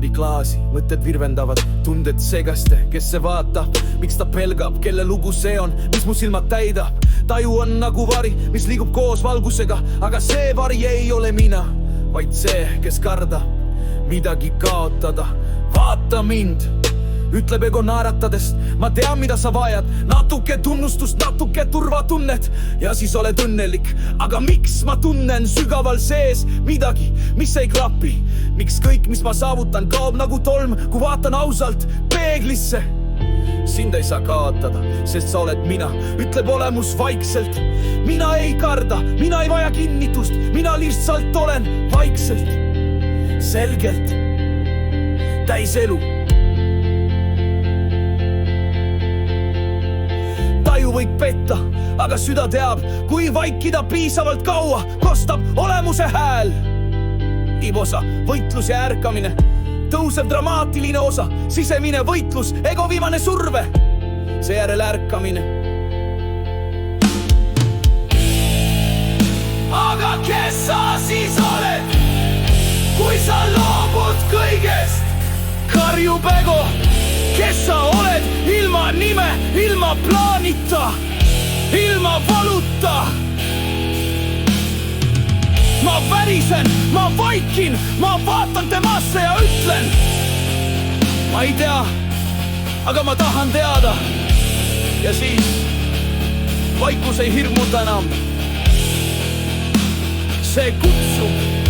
läbi klaasi, mõtted virvendavad, tunded segaste, kes see vaatab, miks ta pelgab, kelle lugu see on, mis mu silmad täidab. Taju on nagu vari, mis liigub koos valgusega, aga see vari ei ole mina, vaid see, kes kardab midagi kaotada. Vaata mind, ütleb ego naeratades, ma tean, mida sa vajad, natuke tunnustust, natuke turvatunnet ja siis oled õnnelik. Aga miks ma tunnen sügaval sees midagi, mis ei klapi? Miks kõik, mis ma saavutan, kaob nagu tolm, kui vaatan ausalt peeglisse? Sind ei saa kaotada, sest sa oled mina, ütleb olemus vaikselt. Mina ei karda, mina ei vaja kinnitust, mina lihtsalt olen vaikselt, selgelt, täis elu. Taju võib petta, aga süda teab, kui vaikida piisavalt kaua, kostab olemuse hääl. Ibosa, võitlus ja ärkamine, tõusev dramaatiline osa, sisemine võitlus, ego viimane surve, seejärel ärkamine. Aga kes sa siis oled, kui sa loobud kõigest? Karjub ego, kes sa oled ilma nime, ilma plaanita, ilma valuta? Ma värisen, ma vaikin, ma vaatan temasse ja ütlen, ma ei tea, aga ma tahan teada. Ja siis vaikus ei hirmuta enam. See kutsub